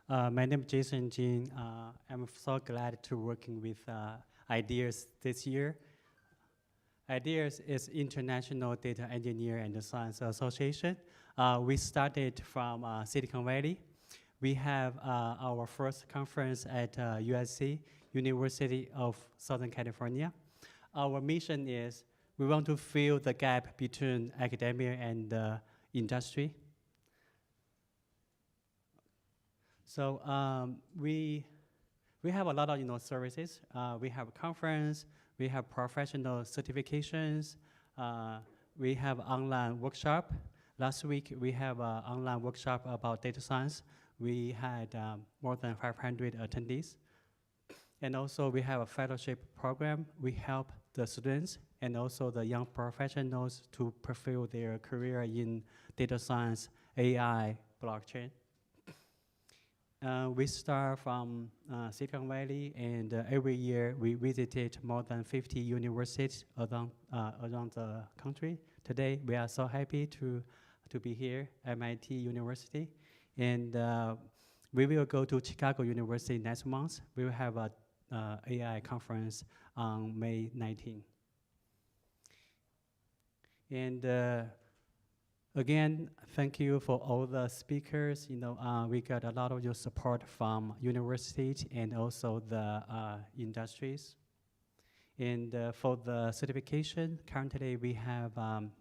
My name is Jason Jin. I'm so glad to working with Ideas this year. Ideas is International Data Engineer and Science Association. We started from Silicon Valley. We have our first conference at USC, University of Southern California. Our mission is we want to fill the gap between academia and industry. So we have a lot of services. We have a conference. We have professional certifications. We have online workshop. Last week we have an online workshop about data science. We had more than 500 attendees. And also we have a fellowship program. We help the students and also the young professionals to fulfill their career in data science, AI, blockchain. We start from Silicon Valley, and every year we visited more than 50 universities around the country. Today we are so happy to be here at MIT University, and we will go to Chicago University next month. We will have a AI conference on May 19. And again, thank you for all the speakers. We got a lot of your support from universities and also the industries. And for the certification, currently we have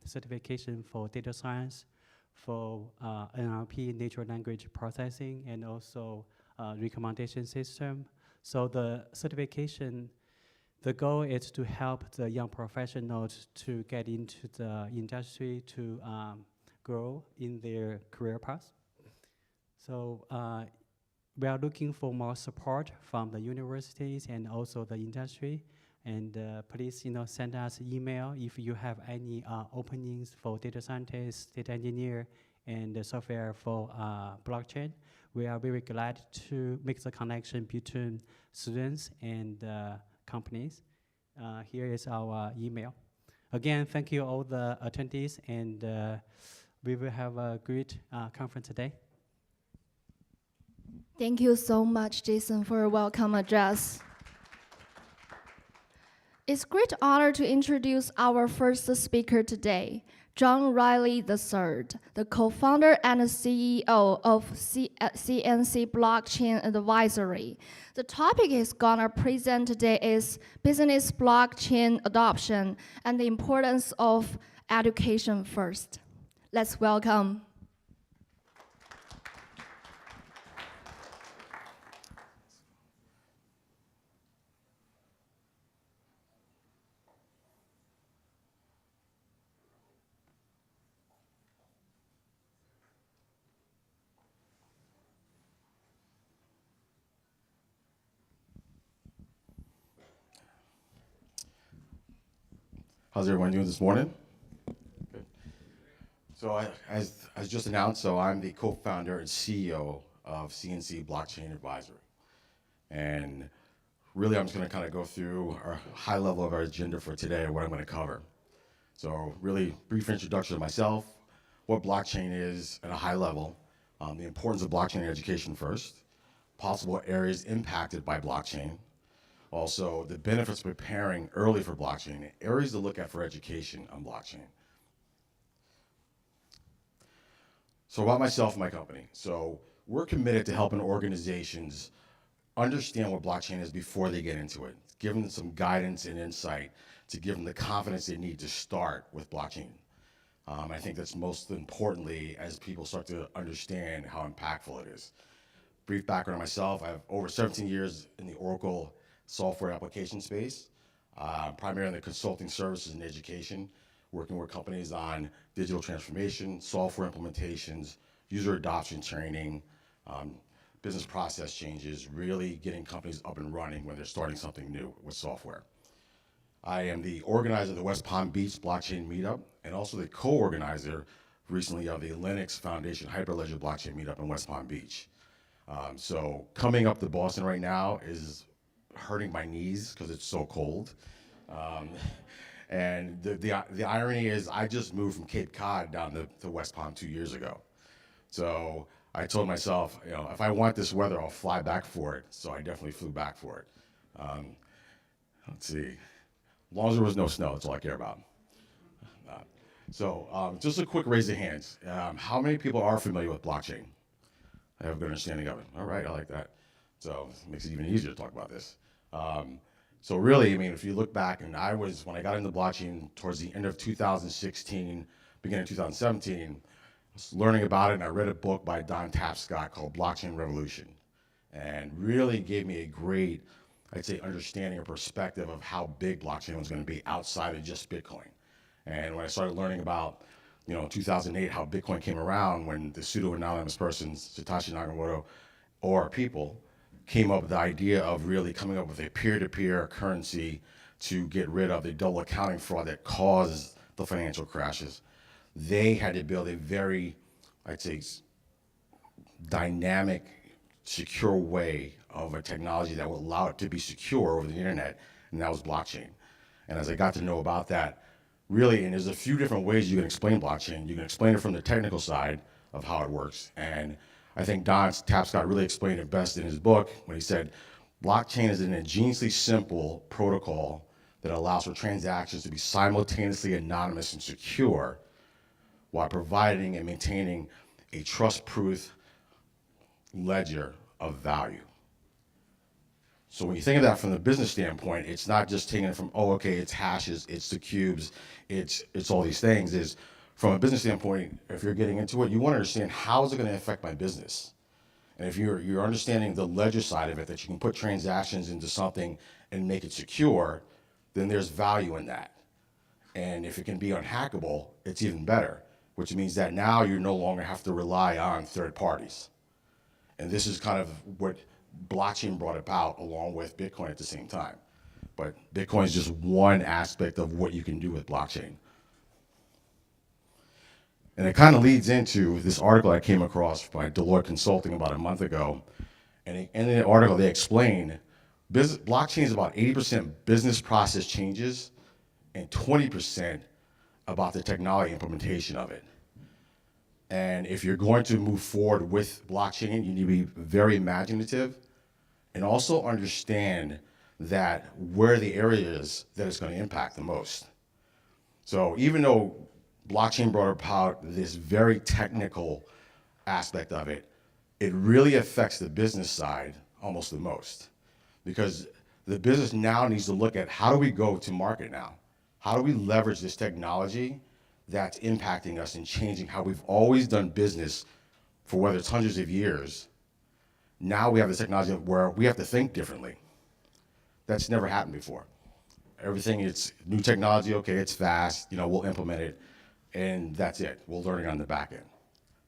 certification for data science, for NLP, natural language processing, and also recommendation system. So the certification, the goal is to help the young professionals to get into the industry to grow in their career path. So we are looking for more support from the universities and also the industry. And please, send us email if you have any openings for data scientists, data engineer, and software for blockchain. We are very glad to make the connection between students and companies. Here is our email. Again, thank you all the attendees, and we will have a great conference today. Thank you so much, Jason, for a welcome address. It's a great honor to introduce our first speaker today, John Riley III, the co-founder and CEO of CNC Blockchain Advisory. The topic he's gonna present today is business blockchain adoption and the importance of education first. Let's welcome. How's everyone doing this morning? Good. So as just announced, I'm the co-founder and CEO of CNC Blockchain Advisory. And really, I'm just going to kind of go through our high level of our agenda for today and what I'm going to cover. So really brief introduction of myself, what blockchain is at a high level, the importance of blockchain education first, possible areas impacted by blockchain, also the benefits of preparing early for blockchain, areas to look at for education on blockchain. So about myself and my company. So we're committed to helping organizations understand what blockchain is before they get into it, give them some guidance and insight to give them the confidence they need to start with blockchain. I think that's most importantly as people start to understand how impactful it is. Brief background on myself, I have over 17 years in the Oracle software application space, primarily in the consulting services and education, working with companies on digital transformation, software implementations, user adoption training, business process changes, really getting companies up and running when they're starting something new with software. I am the organizer of the West Palm Beach Blockchain Meetup and also the co-organizer recently of the Linux Foundation Hyperledger Blockchain Meetup in West Palm Beach. So coming up to Boston right now is hurting my knees because it's so cold. And the irony is I just moved from Cape Cod down to West Palm 2 years ago. So I told myself, if I want this weather, I'll fly back for it. So I definitely flew back for it. Let's see. As long as there was no snow, that's all I care about. Just a quick raise of hands. How many people are familiar with blockchain? I have a good understanding of it. All right, I like that. So it makes it even easier to talk about this. So really, if you look back, and when I got into blockchain towards the end of 2016, beginning of 2017, I was learning about it, and I read a book by Don Tapscott called Blockchain Revolution, and really gave me a great, I'd say, understanding or perspective of how big blockchain was going to be outside of just Bitcoin. And when I started learning about, 2008, how Bitcoin came around, when the pseudo-anonymous persons, Satoshi Nakamoto, or people, came up with the idea of really coming up with a peer-to-peer currency to get rid of the double accounting fraud that caused the financial crashes. They had to build a very, I'd say, dynamic, secure way of a technology that would allow it to be secure over the internet, and that was blockchain. And as I got to know about that, really, and there's a few different ways you can explain blockchain. You can explain it from the technical side of how it works, and I think Don Tapscott really explained it best in his book when he said, blockchain is an ingeniously simple protocol that allows for transactions to be simultaneously anonymous and secure while providing and maintaining a trust-proof ledger of value. So when you think of that from the business standpoint, it's not just taking it from, it's hashes, it's the cubes, it's all these things. From a business standpoint, if you're getting into it, you want to understand how is it going to affect my business. And if you're understanding the ledger side of it, that you can put transactions into something and make it secure, then there's value in that. And if it can be unhackable, it's even better, which means that now you no longer have to rely on third parties. And this is kind of what blockchain brought about along with Bitcoin at the same time. But Bitcoin is just one aspect of what you can do with blockchain. And it kind of leads into this article I came across by Deloitte Consulting about a month ago. And in the article, they explain blockchain is about 80% business process changes and 20% about the technology implementation of it. And if you're going to move forward with blockchain, you need to be very imaginative and also understand that where the areas that it's going to impact the most. So even though blockchain brought about this very technical aspect of it, it really affects the business side almost the most, because the business now needs to look at how do we go to market now? How do we leverage this technology that's impacting us and changing how we've always done business for whether it's hundreds of years. Now we have this technology where we have to think differently. That's never happened before. Everything is new technology, okay, it's fast, we'll implement it, and that's it. We'll learn it on the back end.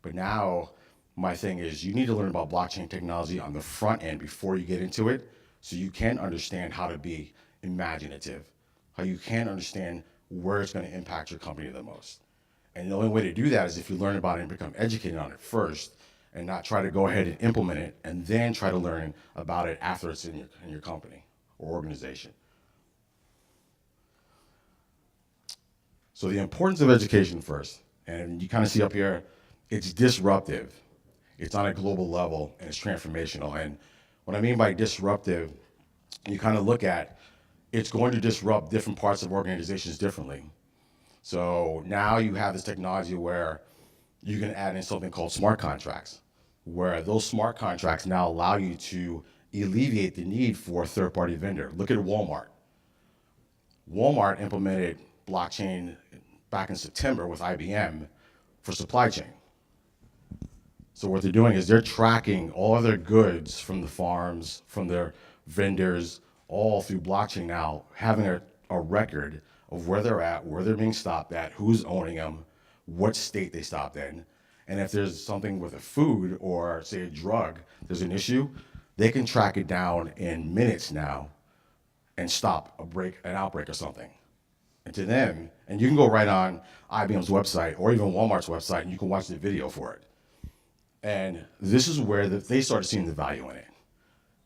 But now, my thing is you need to learn about blockchain technology on the front end before you get into it, so you can understand how to be imaginative, how you can understand where it's going to impact your company the most. And the only way to do that is if you learn about it and become educated on it first, and not try to go ahead and implement it and then try to learn about it after it's in your company or organization. So the importance of education first, and you kind of see up here, it's disruptive. It's on a global level, and it's transformational. And what I mean by disruptive, you kind of look at, it's going to disrupt different parts of organizations differently. So now you have this technology where you can add in something called smart contracts, where those smart contracts now allow you to alleviate the need for a third-party vendor. Look at Walmart. Walmart implemented blockchain back in September with IBM for supply chain. So what they're doing is they're tracking all of their goods from the farms, from their vendors, all through blockchain now, having a record of where they're at, where they're being stopped at, who's owning them, what state they stopped in. And if there's something with a food or, say, a drug, there's an issue, they can track it down in minutes now and stop an outbreak or something. And to them, and you can go right on IBM's website or even Walmart's website, and you can watch the video for it. And this is where they started seeing the value in it.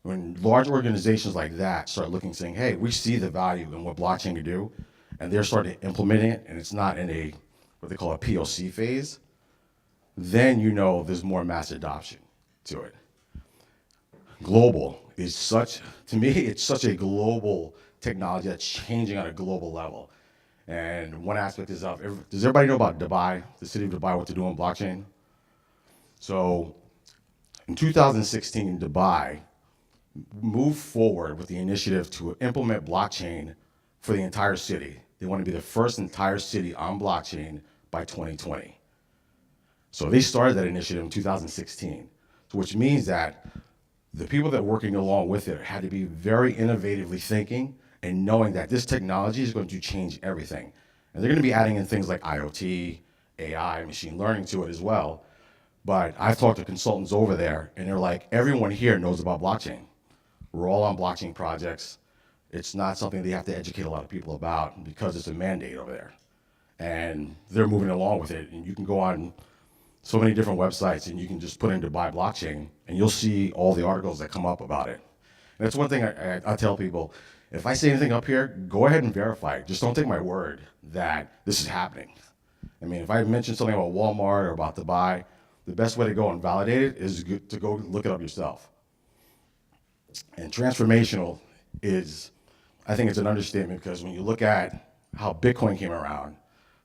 When large organizations like that start looking, saying, hey, we see the value in what blockchain can do, and they're starting to implement it, and it's not in what they call a POC phase, then you know there's more mass adoption to it. Global is such, to me, it's such a global technology that's changing on a global level. And one aspect is does everybody know about Dubai, the city of Dubai, what to do on blockchain? So in 2016, Dubai moved forward with the initiative to implement blockchain for the entire city. They want to be the first entire city on blockchain by 2020. So they started that initiative in 2016, which means that the people that are working along with it had to be very innovatively thinking and knowing that this technology is going to change everything. And they're going to be adding in things like IoT, AI, machine learning to it as well. But I've talked to consultants over there, and they're like, everyone here knows about blockchain. We're all on blockchain projects. It's not something they have to educate a lot of people about because it's a mandate over there. And they're moving along with it. And you can go on so many different websites and you can just put in Dubai blockchain and you'll see all the articles that come up about it. And that's one thing I tell people, if I say anything up here, go ahead and verify it. Just don't take my word that this is happening. I mean, if I mention something about Walmart or about Dubai, the best way to go and validate it is to go look it up yourself. And transformational is, I think it's an understatement because when you look at how Bitcoin came around,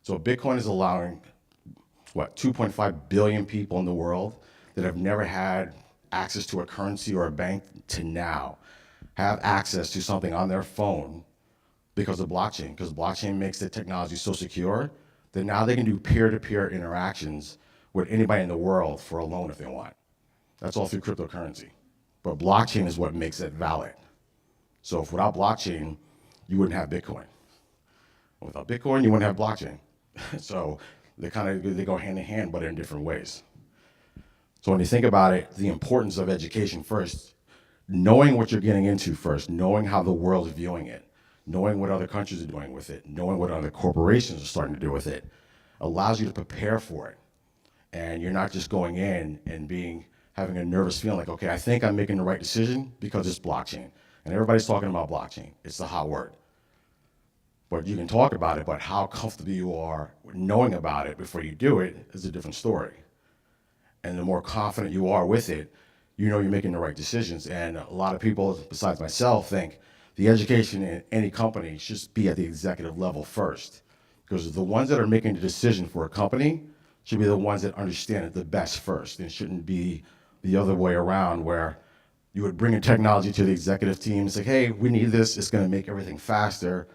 so Bitcoin is allowing, 2.5 billion people in the world that have never had access to a currency or a bank to now have access to something on their phone because of blockchain, because blockchain makes the technology so secure that now they can do peer-to-peer interactions with anybody in the world for a loan if they want. That's all through cryptocurrency. But blockchain is what makes it valid. So if without blockchain, you wouldn't have Bitcoin. Without Bitcoin, you wouldn't have blockchain. So they go hand in hand, but in different ways. So when you think about it, the importance of education first, knowing what you're getting into first, knowing how the world is viewing it, knowing what other countries are doing with it, knowing what other corporations are starting to do with it, allows you to prepare for it. And you're not just going in and having a nervous feeling like, okay, I think I'm making the right decision because it's blockchain. And everybody's talking about blockchain. It's the hot word. But you can talk about it, but how comfortable you are knowing about it before you do it is a different story. And the more confident you are with it, you know you're making the right decisions. And a lot of people, besides myself, think the education in any company should be at the executive level first. Because the ones that are making the decision for a company should be the ones that understand it the best first. And it shouldn't be the other way around where you would bring a technology to the executive team and say, hey, we need this, it's gonna make everything faster.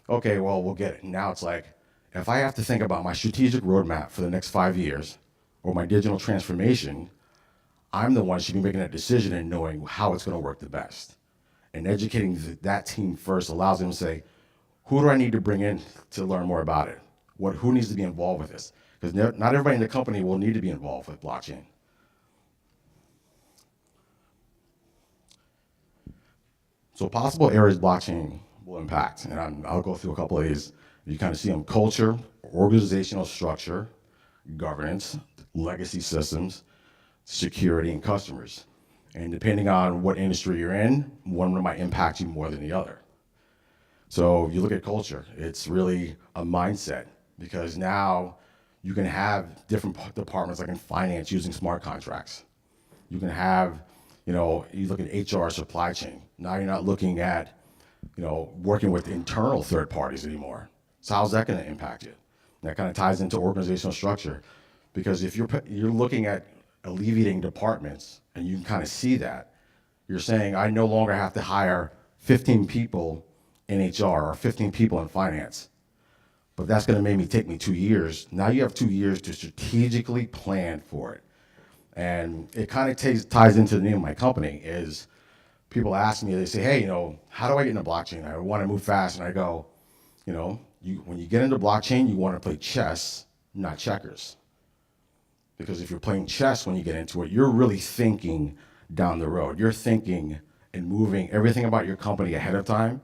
Okay, well, we'll get it. Now it's like, if I have to think about my strategic roadmap for the next 5 years or my digital transformation, I'm the one who should be making that decision and knowing how it's gonna work the best. And educating that team first allows them to say, who do I need to bring in to learn more about it? Who needs to be involved with this? Because not everybody in the company will need to be involved with blockchain. So possible areas blockchain will impact, and I'll go through a couple of these. You kind of see them: culture, organizational structure, governance, legacy systems, security, and customers. And depending on what industry you're in, one might impact you more than the other. So if you look at culture, it's really a mindset, because now you can have different departments like in finance using smart contracts. You can have, you look at HR, supply chain. Now you're not looking at, working with internal third parties anymore. So how's that going to impact you? And that kind of ties into organizational structure, because if you're looking at alleviating departments and you can kind of see that, you're saying, I no longer have to hire 15 people in HR or 15 people in finance, but that's going to take me 2 years. Now you have 2 years to strategically plan for it. And it kind of ties into the name of my company. Is people ask me, they say, hey, how do I get into blockchain? I want to move fast. And I go, when you get into blockchain, you want to play chess, not checkers. Because if you're playing chess when you get into it, you're really thinking down the road. You're thinking and moving everything about your company ahead of time.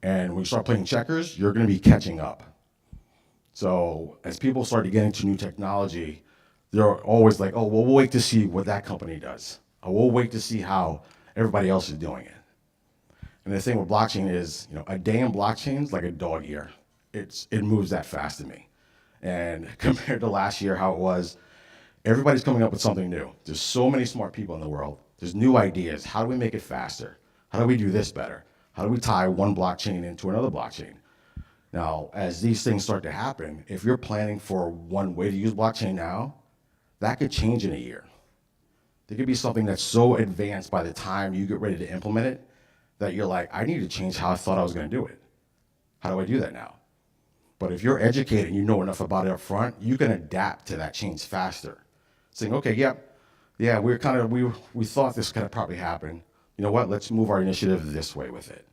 And when you start playing checkers, you're going to be catching up. So as people start to get into new technology, they're always like, oh, well, we'll wait to see what that company does. Or we'll wait to see how everybody else is doing it. And the thing with blockchain is, a day in blockchain is like a dog year. It moves that fast to me. And compared to last year, how it was, Everybody's coming up with something new. There's so many smart people in the world. There's new ideas. How do we make it faster? How do we do this better? How do we tie one blockchain into another blockchain? Now, as these things start to happen, if you're planning for one way to use blockchain now, that could change in a year. There could be something that's so advanced by the time you get ready to implement it that you're like, I need to change how I thought I was going to do it. How do I do that now? But if you're educated and you know enough about it up front, you can adapt to that change faster. Saying, okay, yeah, we thought this could probably happen. You know what? Let's move our initiative this way with it.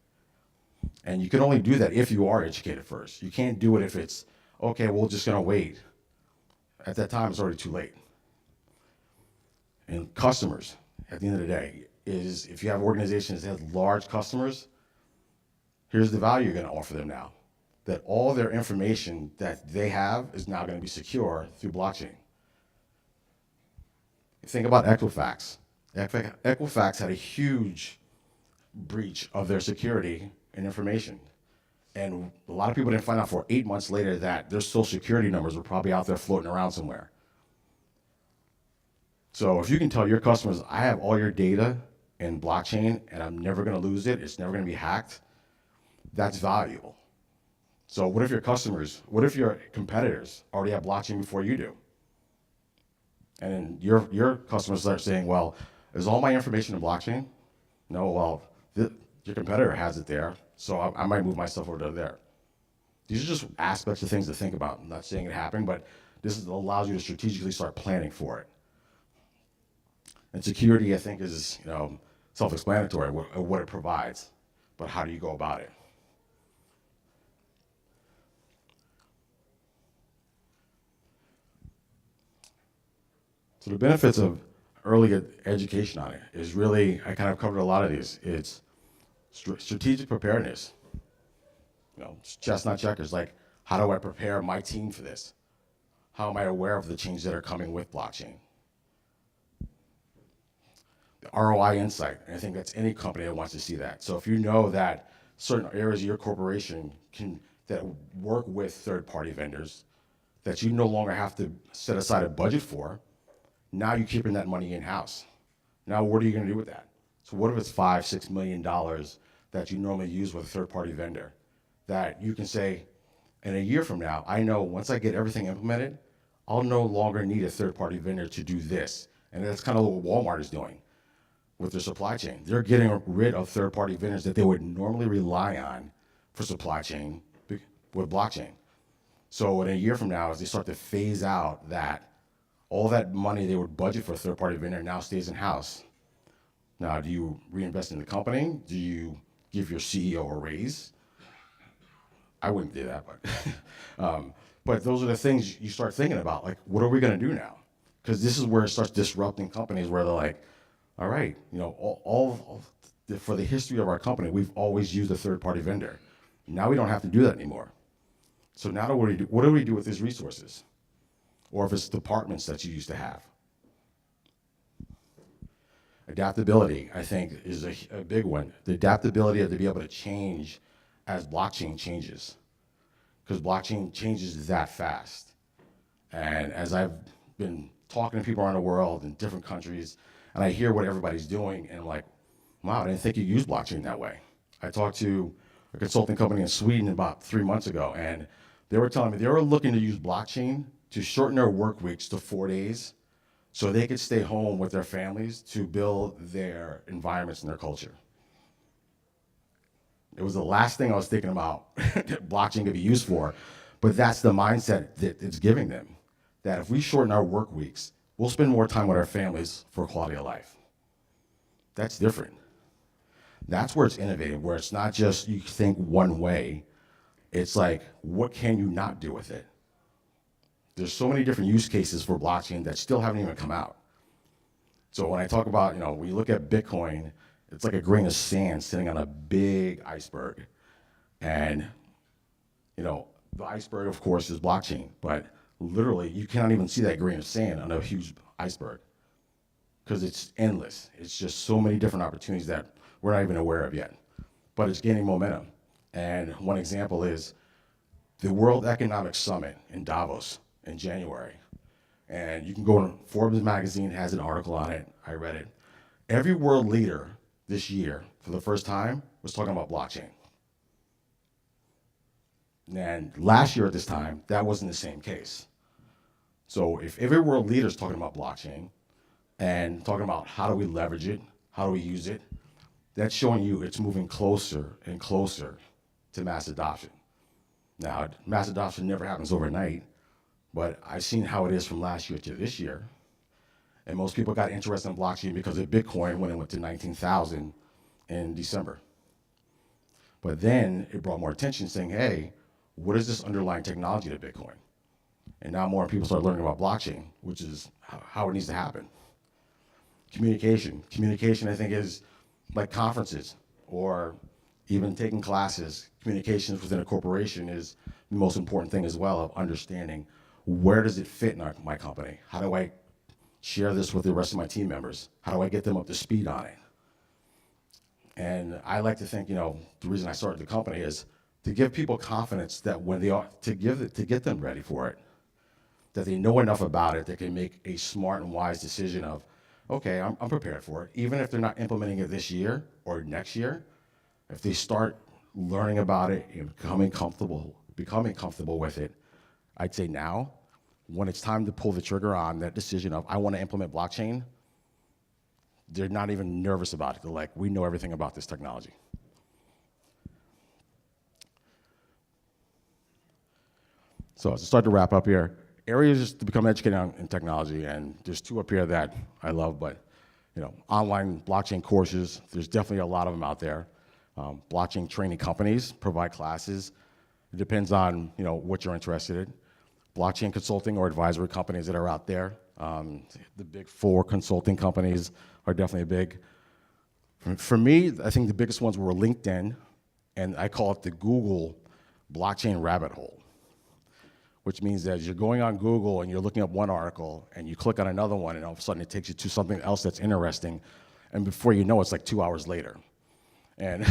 And you can only do that if you are educated first. You can't do it if it's, okay, we're just going to wait. At that time, it's already too late. And customers, at the end of the day, is if you have organizations that have large customers, here's the value you're going to offer them now. That all their information that they have is now going to be secure through blockchain. Think about Equifax. Equifax had a huge breach of their security and information. And a lot of people didn't find out for 8 months later that their social security numbers were probably out there floating around somewhere. So if you can tell your customers, I have all your data in blockchain and I'm never going to lose it, it's never going to be hacked, that's valuable. So what if your competitors already have blockchain before you do? And then your customers start saying, well, is all my information in blockchain? No, well, your competitor has it there, so I might move myself over to there. These are just aspects of things to think about. I'm not saying it happened, but this allows you to strategically start planning for it. And security, I think, is self-explanatory, what it provides, but how do you go about it? So the benefits of early education on it is really, I kind of covered a lot of these. It's strategic preparedness. Chestnut checkers, like how do I prepare my team for this? How am I aware of the changes that are coming with blockchain? The ROI insight, and I think that's any company that wants to see that. So if you know that certain areas of your corporation that work with third-party vendors that you no longer have to set aside a budget for, now you're keeping that money in-house. Now what are you going to do with that? So what if it's $5-6 million that you normally use with a third-party vendor that you can say, in a year from now, I know once I get everything implemented, I'll no longer need a third-party vendor to do this. And that's kind of what Walmart is doing with their supply chain. They're getting rid of third-party vendors that they would normally rely on for supply chain with blockchain. So in a year from now, as they start to phase out that, all that money they would budget for a third-party vendor now stays in-house. Now, do you reinvest in the company? Do you give your CEO a raise? I wouldn't do that, but those are the things you start thinking about. Like, what are we going to do now? Because this is where it starts disrupting companies, where they're like, all right, for the history of our company, we've always used a third-party vendor. Now we don't have to do that anymore. So now what do we do with these resources? Or if it's departments that you used to have. Adaptability, I think, is a big one. The adaptability to be able to change as blockchain changes. Because blockchain changes that fast. And as I've been talking to people around the world in different countries, and I hear what everybody's doing, and I'm like, wow, I didn't think you use blockchain that way. I talked to a consulting company in Sweden about 3 months ago, and they were telling me they were looking to use blockchain to shorten their work weeks to 4 days so they could stay home with their families to build their environments and their culture. It was the last thing I was thinking about that blockchain could be used for, but that's the mindset that it's giving them, that if we shorten our work weeks, we'll spend more time with our families for quality of life. That's different. That's where it's innovative, where it's not just you think one way, it's like, what can you not do with it? There's so many different use cases for blockchain that still haven't even come out. So when I talk about, when you look at Bitcoin, it's like a grain of sand sitting on a big iceberg. And, the iceberg, of course, is blockchain, but literally you cannot even see that grain of sand on a huge iceberg because it's endless. It's just so many different opportunities that we're not even aware of yet, but it's gaining momentum. And one example is the World Economic Summit in Davos in January. And you can go to Forbes magazine, has an article on it. I read it. Every world leader this year, for the first time, was talking about blockchain. And last year at this time, that wasn't the same case. So if every world leader is talking about blockchain and talking about how do we leverage it, how do we use it, that's showing you it's moving closer and closer to mass adoption. Now, mass adoption never happens overnight, but I've seen how it is from last year to this year. And most people got interested in blockchain because of Bitcoin when it went to 19,000 in December. But then it brought more attention saying, hey, what is this underlying technology to Bitcoin? And now more people start learning about blockchain, which is how it needs to happen. Communication. Communication, I think, is like conferences or even taking classes. Communications within a corporation is the most important thing as well, of understanding where does it fit in my company? How do I share this with the rest of my team members? How do I get them up to speed on it? And I like to think, the reason I started the company is to give people confidence that when they are, to get them ready for it, that they know enough about it, they can make a smart and wise decision of, okay, I'm prepared for it. Even if they're not implementing it this year or next year, if they start learning about it and becoming comfortable with it, I'd say now, when it's time to pull the trigger on that decision of, I want to implement blockchain, they're not even nervous about it. They're like, we know everything about this technology. So to start to wrap up here, areas to become educated in technology, and there's two up here that I love, but online blockchain courses, there's definitely a lot of them out there. Blockchain training companies provide classes. It depends on what you're interested in. Blockchain consulting or advisory companies that are out there. The big four consulting companies are definitely big. For me, I think the biggest ones were LinkedIn, and I call it the Google blockchain rabbit hole, which means that you're going on Google and you're looking up one article and you click on another one and all of a sudden it takes you to something else that's interesting, and before you know it's like 2 hours later. And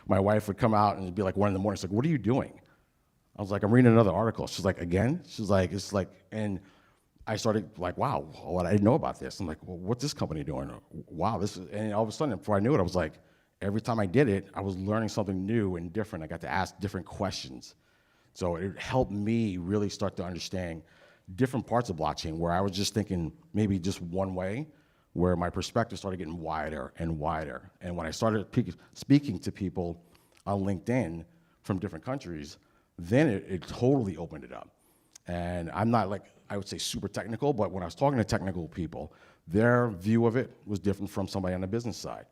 my wife would come out and it'd be like 1 a.m. She's like, what are you doing? I was like, I'm reading another article. She's like, again? She's like, it's like, and I started like, wow, what I didn't know about this. I'm like, well, what's this company doing? Wow, this is, and all of a sudden, before I knew it, I was like, every time I did it, I was learning something new and different. I got to ask different questions. So it helped me really start to understand different parts of blockchain where I was just thinking maybe just one way, where my perspective started getting wider and wider. And when I started speaking to people on LinkedIn from different countries, then it totally opened it up. And I'm not like, I would say super technical, but when I was talking to technical people, their view of it was different from somebody on the business side.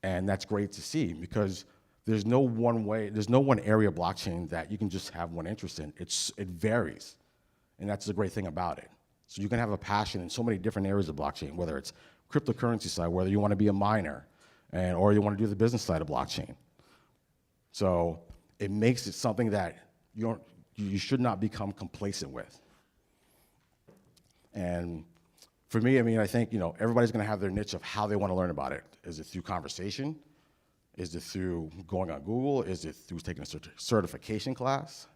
And that's great to see, because there's no one way, there's no one area of blockchain that you can just have one interest in. It varies, and that's the great thing about it. So you can have a passion in so many different areas of blockchain, whether it's cryptocurrency side, whether you want to be a miner, or you want to do the business side of blockchain. So it makes it something that you should not become complacent with. And for me, I mean, I think everybody's going to have their niche of how they want to learn about it. Is it through conversation? Is it through going on Google? Is it through taking a certification class?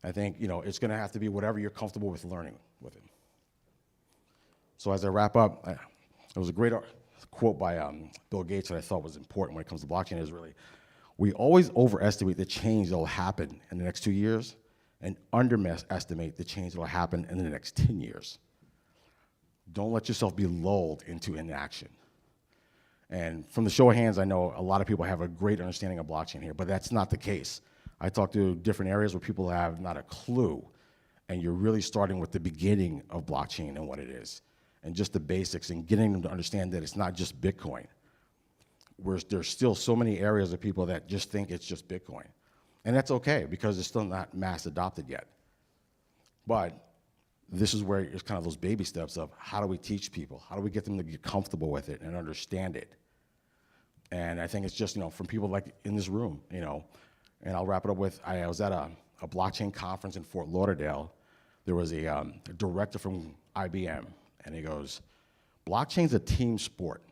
I think it's going to have to be whatever you're comfortable with learning with it. So as I wrap up, there was a great quote by Bill Gates that I thought was important when it comes to blockchain. Is really, we always overestimate the change that will happen in the next 2 years and underestimate the change that will happen in the next 10 years. Don't let yourself be lulled into inaction. And from the show of hands, I know a lot of people have a great understanding of blockchain here, but that's not the case. I talk to different areas where people have not a clue, and you're really starting with the beginning of blockchain and what it is, and just the basics, and getting them to understand that it's not just Bitcoin. There's still so many areas of people that just think it's just Bitcoin. And that's okay, because it's still not mass adopted yet. But this is where it's kind of those baby steps of how do we teach people? How do we get them to get comfortable with it and understand it? And I think it's just, from people like in this room, and I'll wrap it up with, I was at a blockchain conference in Fort Lauderdale. There was a director from IBM, and he goes, blockchain's a team sport.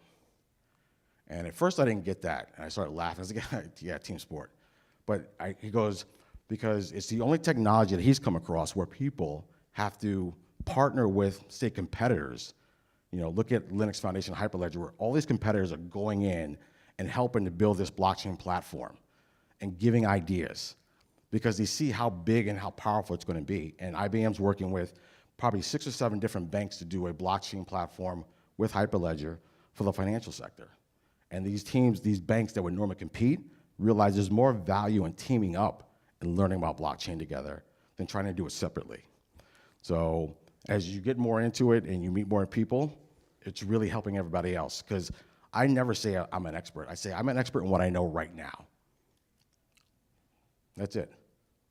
And at first I didn't get that, and I started laughing. I was like, yeah, team sport. But he goes, because it's the only technology that he's come across where people have to partner with, say, competitors. You know, look at Linux Foundation, Hyperledger, where all these competitors are going in and helping to build this blockchain platform and giving ideas because they see how big and how powerful it's going to be. And IBM's working with probably 6 or 7 different banks to do a blockchain platform with Hyperledger for the financial sector. And these teams, these banks that would normally compete, realize there's more value in teaming up and learning about blockchain together than trying to do it separately. So as you get more into it and you meet more people, it's really helping everybody else. Because I never say I'm an expert. I say I'm an expert in what I know right now. That's it.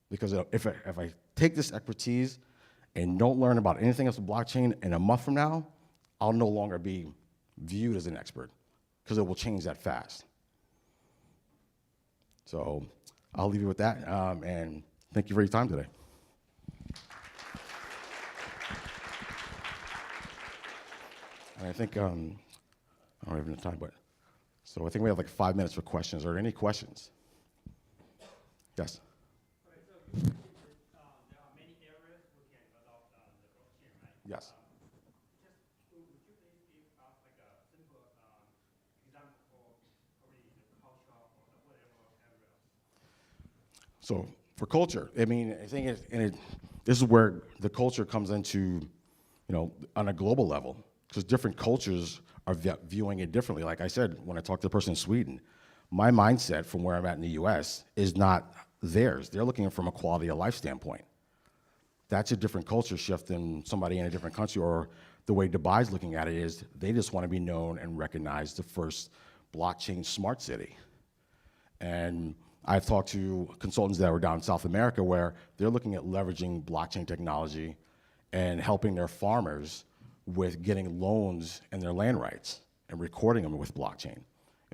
Because if I take this expertise and don't learn about anything else with blockchain in a month from now, I'll no longer be viewed as an expert because it will change that fast. So I'll leave you with that, and thank you for your time today. And I think, I don't have enough time, but, so I think we have like 5 minutes for questions. Are there any questions? Yes? Okay, so you mentioned there are many areas we can adopt the blockchain, right? Yes. Would you please give us like a simple example for probably the culture or whatever areas? So for culture, I mean, I think this is where the culture comes into, you know, on a global level, because different cultures are viewing it differently. Like I said, when I talked to the person in Sweden, my mindset from where I'm at in the US is not theirs. They're looking at it from a quality of life standpoint. That's a different culture shift than somebody in a different country, or the way Dubai's looking at it is they just want to be known and recognized the first blockchain smart city. And I've talked to consultants that were down in South America where they're looking at leveraging blockchain technology and helping their farmers with getting loans and their land rights and recording them with blockchain,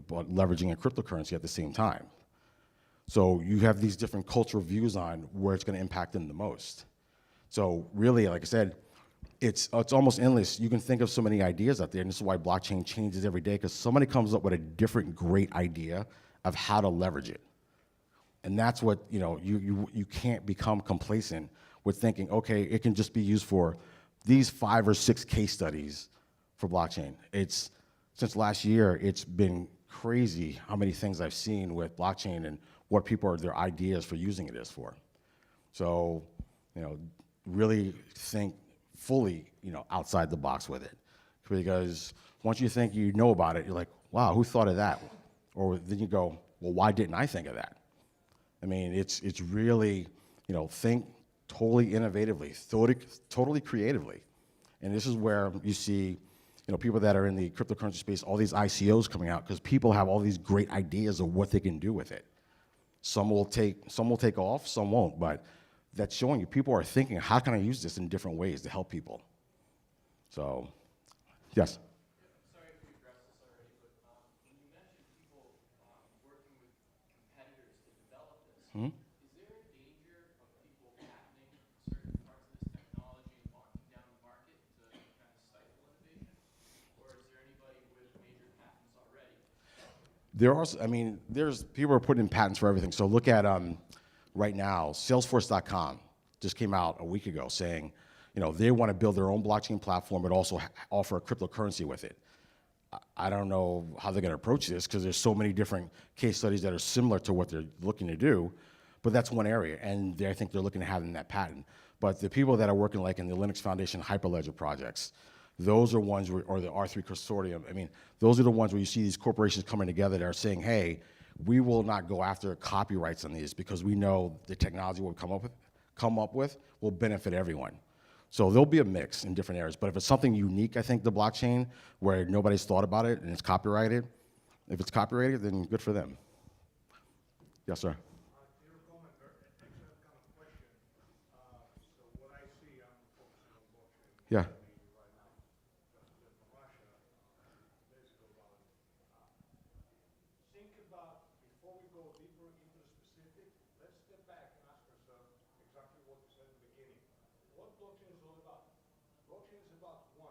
but leveraging a cryptocurrency at the same time. So you have these different cultural views on where it's going to impact them the most. So really, like I said, it's almost endless. You can think of so many ideas out there, and this is why blockchain changes every day, because somebody comes up with a different great idea of how to leverage it. And that's what, you know, you can't become complacent with thinking, okay, it can just be used for these 5 or 6 case studies for blockchain. Since last year, it's been crazy how many things I've seen with blockchain and what their ideas for using it is for. So, you know, really think fully, you know, outside the box with it. Because once you think you know about it, you're like, wow, who thought of that? Or then you go, well, why didn't I think of that? I mean, it's really, you know, think totally innovatively, totally creatively. And this is where you see, you know, people that are in the cryptocurrency space, all these ICOs coming out, because people have all these great ideas of what they can do with it. Some will take off, some won't, but that's showing you people are thinking, how can I use this in different ways to help people? So, yes? Sorry if you addressed this already, but when you mentioned people working with competitors to develop this, is there a danger of people patenting certain parts of this technology and locking down the market to kind of stifle innovation? Or is there anybody with major patents already? There are, I mean, people are putting in patents for everything. So look at, right now, Salesforce.com just came out a week ago saying, you know, they want to build their own blockchain platform, but also offer a cryptocurrency with it. I don't know how they're going to approach this because there's so many different case studies that are similar to what they're looking to do, but that's one area, and I think they're looking to have in that patent. But the people that are working like in the Linux Foundation Hyperledger projects, those are ones where, or the R3 Consortium, I mean, those are the ones where you see these corporations coming together that are saying, hey, we will not go after copyrights on these because we know the technology we'll come up with will benefit everyone. So there'll be a mix in different areas, but if it's something unique, I think, the blockchain, where nobody's thought about it and it's copyrighted, if it's copyrighted, then good for them. Yes, sir. To your comment, excellent kind of question. So what I see, I'm focusing on blockchain Yeah. right now, just from Russia, days ago about it. Think about, before we go deeper into the specific, let's step back and ask ourselves exactly what you said in the beginning. What blockchain is all about? Blockchain is about, 1,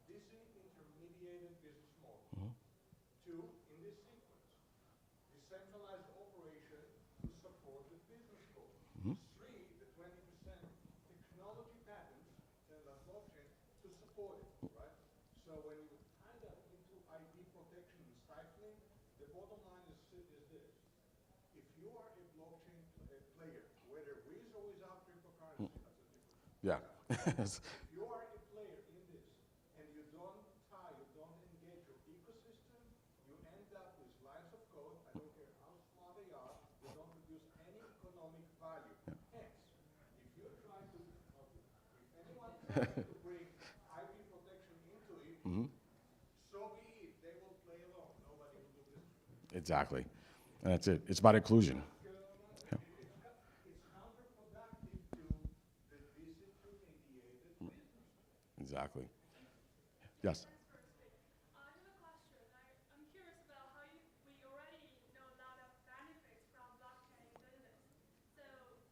disintermediated business model. 2, in this sequence, decentralized operation to support the business goal. 3, the 20% technology patents, and the bottom line is this. If you are a blockchain player, whether with or without cryptocurrency, that's a different. Yeah. If you are a player in this and you don't engage your ecosystem, you end up with lines of code. I don't care how smart they are, they don't produce any economic value. Hence, if you try to, if anyone tries to bring IP protection into it, so be it. They will play along. Nobody will do this. Exactly. And that's it. It's about inclusion. It's counterproductive to the disintermediated business. Exactly. Yes. I have a question. I'm curious about how we already know a lot of benefits from blockchain in business. So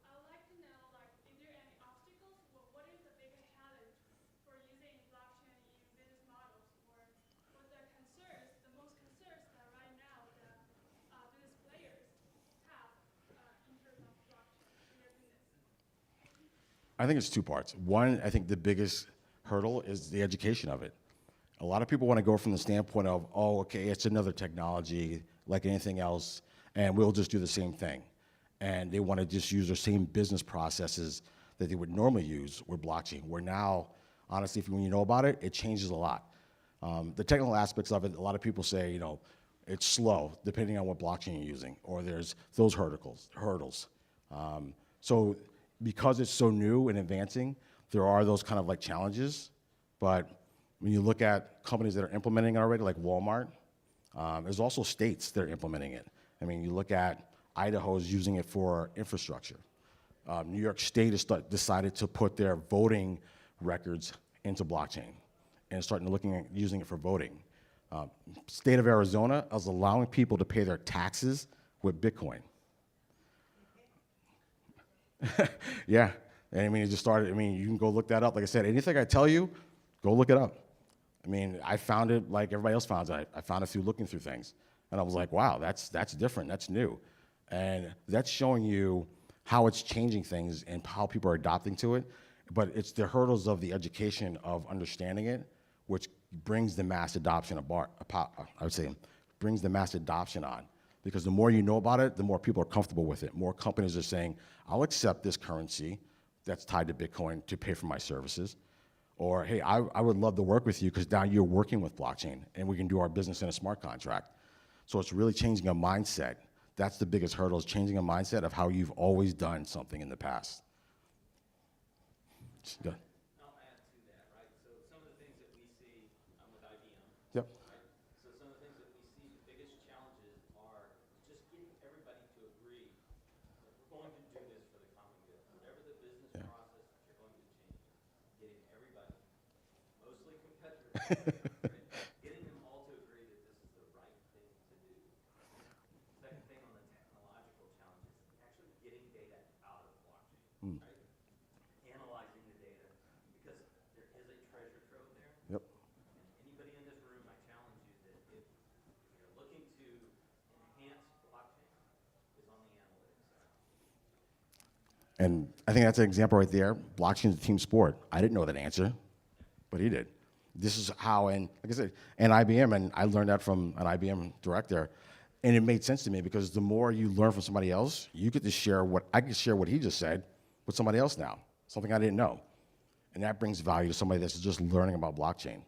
I would like to know, like, is there any obstacles? What is the biggest challenge for using blockchain in business models? Or what the concerns, the most concerns that right now the business players have in terms of blockchain in their business? I think it's two parts. One, I think the biggest hurdle is the education of it. A lot of people want to go from the standpoint of, oh, okay, it's another technology like anything else, and we'll just do the same thing. And they want to just use their same business processes that they would normally use with blockchain, where now, honestly, when you know about it, it changes a lot. The technical aspects of it, a lot of people say, it's slow, depending on what blockchain you're using, or there's those hurdles. So because it's so new and advancing, there are those kind of like challenges. But when you look at companies that are implementing it already, like Walmart, there's also states that are implementing it. I mean, you look at Idaho's using it for infrastructure. New York State has decided to put their voting records into blockchain and starting looking at using it for voting. State of Arizona is allowing people to pay their taxes with Bitcoin. Yeah, and I mean, it just started. I mean, you can go look that up. Like I said, anything I tell you, go look it up. I mean, I found it like everybody else found it. I found it through looking through things, and I was like, wow, that's different. That's new, and that's showing you how it's changing things and how people are adopting to it. But it's the hurdles of the education of understanding it, which brings the mass adoption I would say brings the mass adoption on. Because the more you know about it, the more people are comfortable with it. More companies are saying, I'll accept this currency that's tied to Bitcoin to pay for my services. Or, hey, I would love to work with you because now you're working with blockchain and we can do our business in a smart contract. So it's really changing a mindset. That's the biggest hurdle, is changing a mindset of how you've always done something in the past. Good. I'll add to that, right? So some of the things that we see, I'm with IBM. Yep. Right? So some of the things that we see, the biggest challenges are just getting everybody to agree that we're going to do this for the common good. Whatever the business process that you're going to change, getting everybody, mostly competitors, right? Getting them all to agree that this is the right thing to do. Second thing on the technological challenges, actually getting data out of blockchain, right? Analyzing the data, because there is a treasure trove there. Yep. And anybody in this room, I challenge you that if you're looking to enhance blockchain, is on the analytics side. And I think that's an example right there. Blockchain is a team sport. I didn't know that answer, but he did. This is how, and like I said, and IBM, and I learned that from an IBM director, and it made sense to me because the more you learn from somebody else, you get to share I can share what he just said with somebody else now, something I didn't know. And that brings value to somebody that's just learning about blockchain.